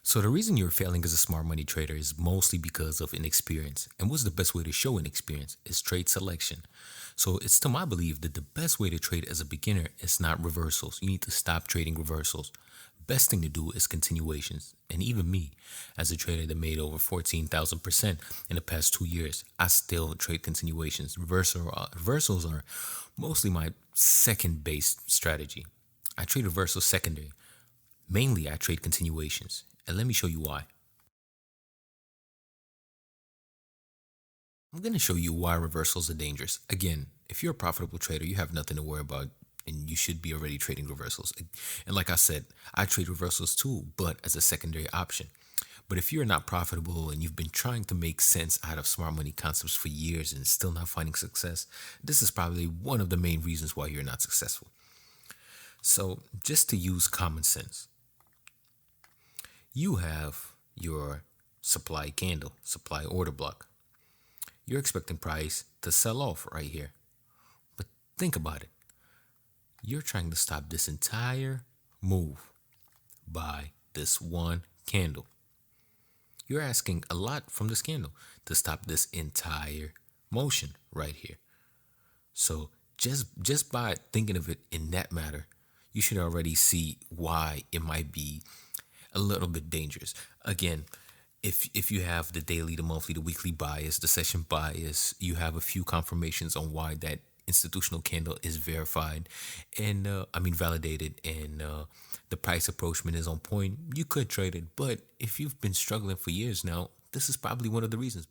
So the reason you're failing as a smart money trader is mostly because of inexperience. And what's the best way to show inexperience is trade selection. So it's to my belief that the best way to trade as a beginner is not reversals. You need to stop trading reversals. Best thing to do is continuations. And even me, as a trader that made over 14,000% in the past 2 years, I still trade continuations. Reversals are mostly my second base strategy. I trade reversals secondary. Mainly, I trade continuations. And let me show you why. I'm going to show you why reversals are dangerous. Again, if you're a profitable trader, you have nothing to worry about and you should be already trading reversals. And like I said, I trade reversals too, but as a secondary option. But if you're not profitable and you've been trying to make sense out of smart money concepts for years and still not finding success, this is probably one of the main reasons why you're not successful. So, just to use common sense, you have your supply candle, supply order block. You're expecting price to sell off right here. But think about it. You're trying to stop this entire move by this one candle. You're asking a lot from this candle to stop this entire motion right here. So just by thinking of it in that matter, you should already see why it might be a little bit dangerous. Again, if you have the daily, the monthly, the weekly bias, the session bias, you have a few confirmations on why that institutional candle is verified and validated, and the price approachment is on point, you could trade it. But if you've been struggling for years now, this is probably one of the reasons.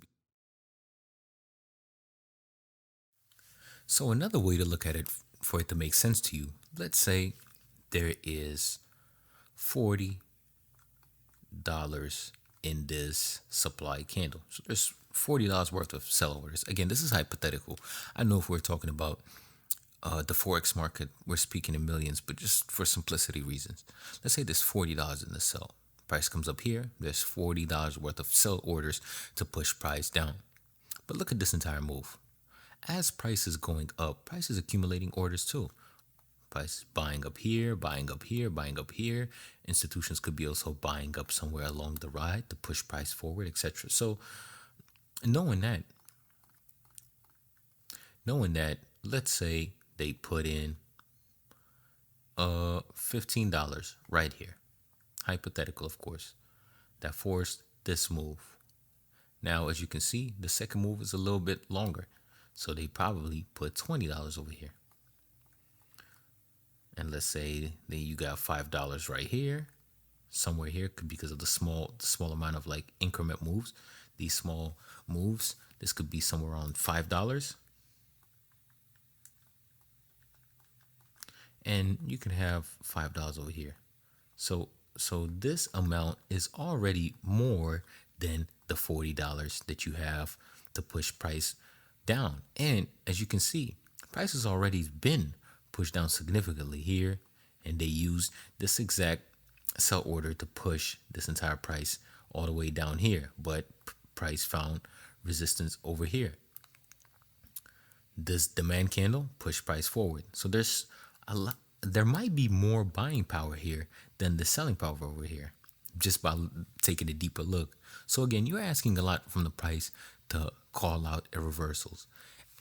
So another way to look at it for it to make sense to you, let's say there is $40 in this supply candle. So there's $40 worth of sell orders. Again, this is hypothetical. I know if we're talking about the Forex market, we're speaking in millions, but just for simplicity reasons, let's say there's $40 in the sell. Price comes up here, there's $40 worth of sell orders to push price down. But look at this entire move. As price is going up, price is accumulating orders too. Price buying up here, buying up here, buying up here. Institutions could be also buying up somewhere along the ride to push price forward, etc. So knowing that, let's say they put in $15 right here. Hypothetical, of course. That forced this move. Now, as you can see, the second move is a little bit longer. So they probably put $20 over here. And let's say that you got $5 right here, somewhere here, because of the small amount of like increment moves. These small moves, this could be somewhere around $5. And you can have $5 over here. So this amount is already more than the $40 that you have to push price down. And as you can see, price has already been pushed down significantly here, and they used this exact sell order to push this entire price all the way down here, but price found resistance over here. This demand candle pushed price forward. So there's a lot, there might be more buying power here than the selling power over here, just by taking a deeper look. So again, you're asking a lot from the price to call out reversals.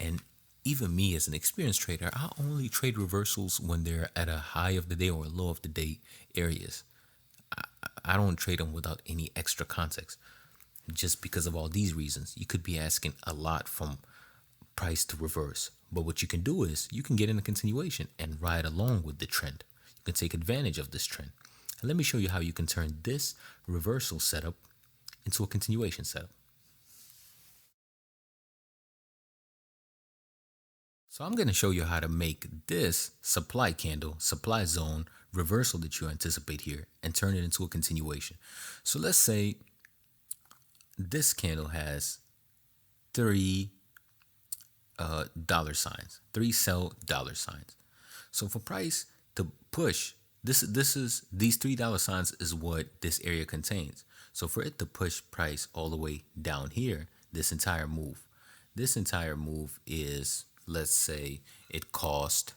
And even me as an experienced trader, I only trade reversals when they're at a high of the day or a low of the day areas. I don't trade them without any extra context. Just because of all these reasons, you could be asking a lot from price to reverse. But what you can do is you can get in a continuation and ride along with the trend. You can take advantage of this trend. And let me show you how you can turn this reversal setup into a continuation setup. So I'm going to show you how to make this supply candle, supply zone reversal that you anticipate here and turn it into a continuation. So let's say this candle has three dollar signs, three sell dollar signs. So for price to push, this is these $3 signs is what this area contains. So for it to push price all the way down here, this entire move is, let's say it cost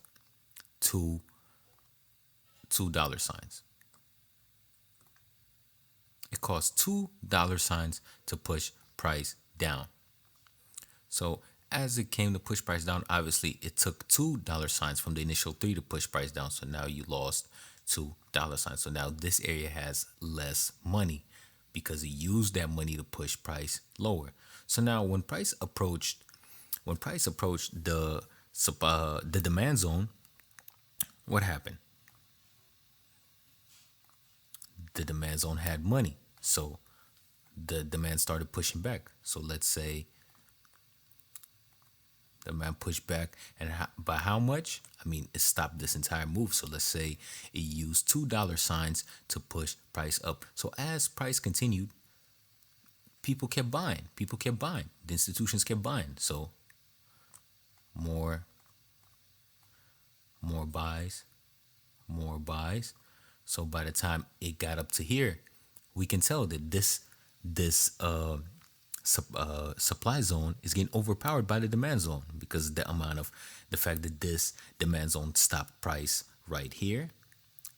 $2 signs. It cost $2 to push price down. So as it came to push price down, obviously it took $2 from the initial 3 to push price down. So now you lost $2. So now this area has less money because it used that money to push price lower. So now when price approached the demand zone, what happened? The demand zone had money, so the demand started pushing back. So let's say the demand pushed back, and by how much? I mean, it stopped this entire move. So let's say it used $2 to push price up. So as price continued, people kept buying. The institutions kept buying. So more buys. So by the time it got up to here, we can tell that this supply zone is getting overpowered by the demand zone, because the fact that this demand zone stopped price right here,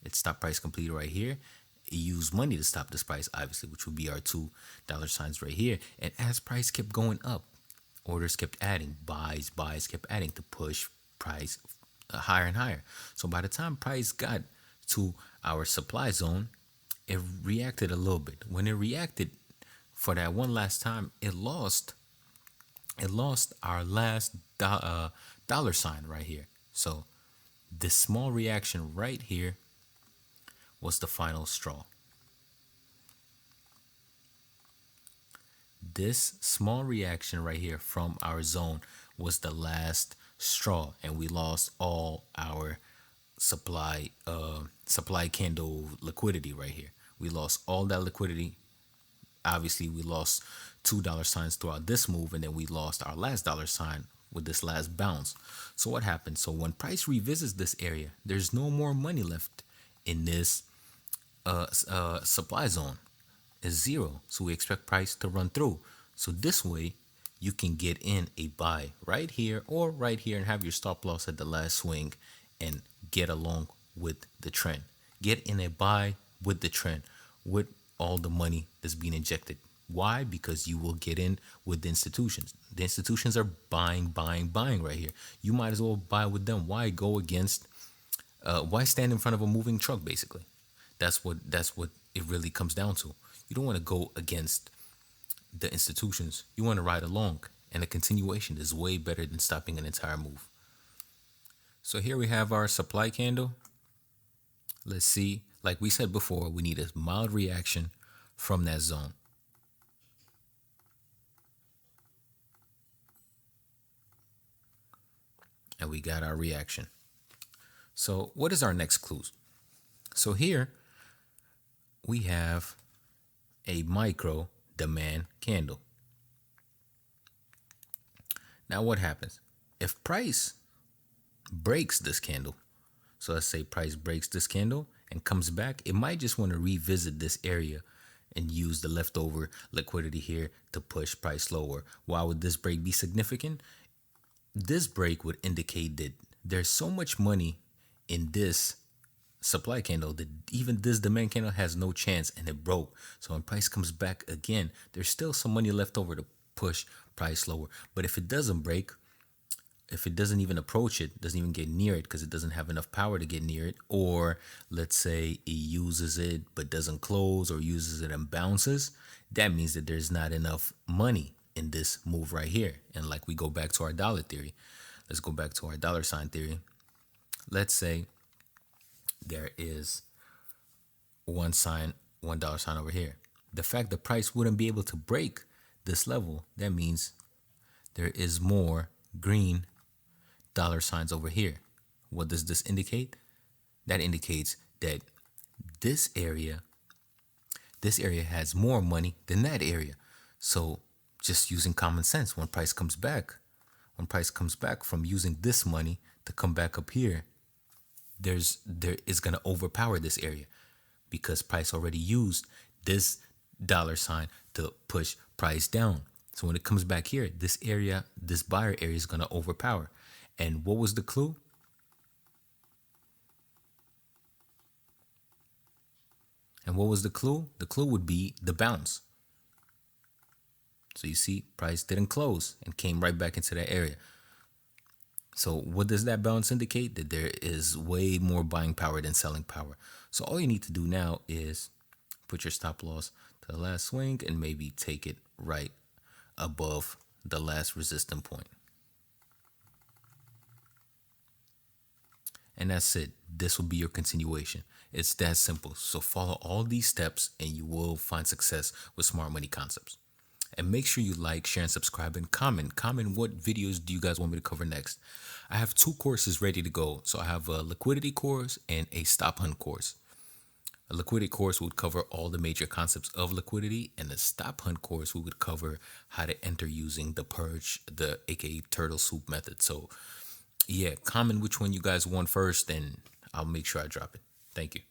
it stopped price completely right here. It used money to stop this price, obviously, which would be our $2 right here. And as price kept going up, orders kept adding, buys kept adding to push price higher and higher. So by the time price got to our supply zone, it reacted a little bit. When it reacted for that one last time, it lost our last dollar sign right here. So this small reaction right here was the final straw. This small reaction right here from our zone was the last straw, and we lost all our supply candle liquidity right here. We lost all that liquidity. Obviously, we lost $2 throughout this move, and then we lost our last dollar sign with this last bounce. So what happened? So when price revisits this area, there's no more money left in this supply zone. Is zero. So we expect price to run through. So this way you can get in a buy right here or right here and have your stop loss at the last swing and get along with the trend. Get in a buy with the trend, with all the money that's being injected. Why? Because you will get in with the institutions. The institutions are buying right here. You might as well buy with them. Why go against why stand in front of a moving truck, basically? That's what it really comes down to. You don't want to go against the institutions. You want to ride along, and a continuation is way better than stopping an entire move. So here we have our supply candle. Let's see. Like we said before, we need a mild reaction from that zone. And we got our reaction. So what is our next clue? So here we have a micro demand candle. Now what happens? If price breaks this candle, so let's say price breaks this candle and comes back, it might just want to revisit this area and use the leftover liquidity here to push price lower. Why would this break be significant? This break would indicate that there's so much money in this supply candle that even this demand candle has no chance, and it broke. So when price comes back again, there's still some money left over to push price lower. But if it doesn't break, if it doesn't even approach it, doesn't even get near it because it doesn't have enough power to get near it, or let's say it uses it but doesn't close, or uses it and bounces, that means that there's not enough money in this move right here. And like we go back to our dollar theory, let's go back to our dollar sign theory. Let's say there is $1 sign over here. The fact the price wouldn't be able to break this level, that means there is more green dollar signs over here. What does this indicate? That indicates that this area has more money than that area. So just using common sense, when price comes back from using this money to come back up here, there is going to overpower this area because price already used this dollar sign to push price down. So when it comes back here, this buyer area is going to overpower. And what was the clue? And what was the clue? The clue would be the bounce. So you see, price didn't close and came right back into that area. So what does that bounce indicate? That there is way more buying power than selling power. So all you need to do now is put your stop loss to the last swing and maybe take it right above the last resistance point. And that's it. This will be your continuation. It's that simple. So follow all these steps and you will find success with smart money concepts. And make sure you like, share, and subscribe, and comment. Comment what videos do you guys want me to cover next. I have 2 courses ready to go. So I have a liquidity course and a stop hunt course. A liquidity course would cover all the major concepts of liquidity, and the stop hunt course we would cover how to enter using the purge, the aka turtle soup method. So yeah, comment which one you guys want first, and I'll make sure I drop it. Thank you.